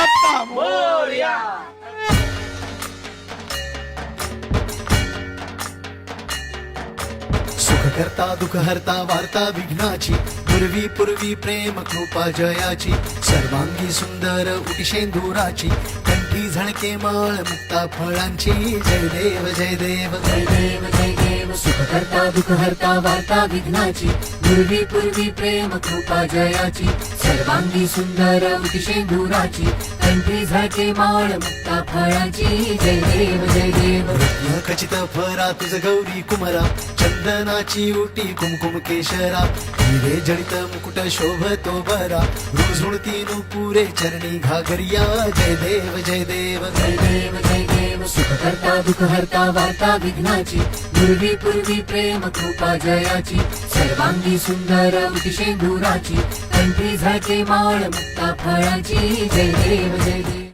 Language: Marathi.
बाप्पा मोरया. सुख करता दुःख हरता वार्ता विघ्नाची, पूर्वी पूर्वी प्रेम कृपा जयाची, सर्वांगी सुंदर उटी शेंदुराची, कंठी झळके माळ मुक्ता फळांची. जय देव जय देव जय देव जय देव. सुख करता दुःख हरता वार्ता विघ्नाची, पूर्वी पूर्वी प्रेम कृपा जयाची, सर्वांगी सुंदर उटी शेंदुराची, कंठी झळके माळ मुक्ता फळाची. जय देव जय देव. खचित फरा तुझ गौरी कुमरा, चंदनाची उटी कुमकुम केशरा, हिरे जडित मुकुट शोभतो बरा, रुजुळती नुपुरे चरणी घागरिया. जय देव जय देव जय देव जय देव. सुख करता दुःख हरता वार्ता विघ्नाची, पूर्वी पूर्वी प्रेम कृपा जयाची, सर्वांगी सुंदर उटी शेंदुराची, कंठी झळके माळ मुक्ता फळाची. जय देव जय देव.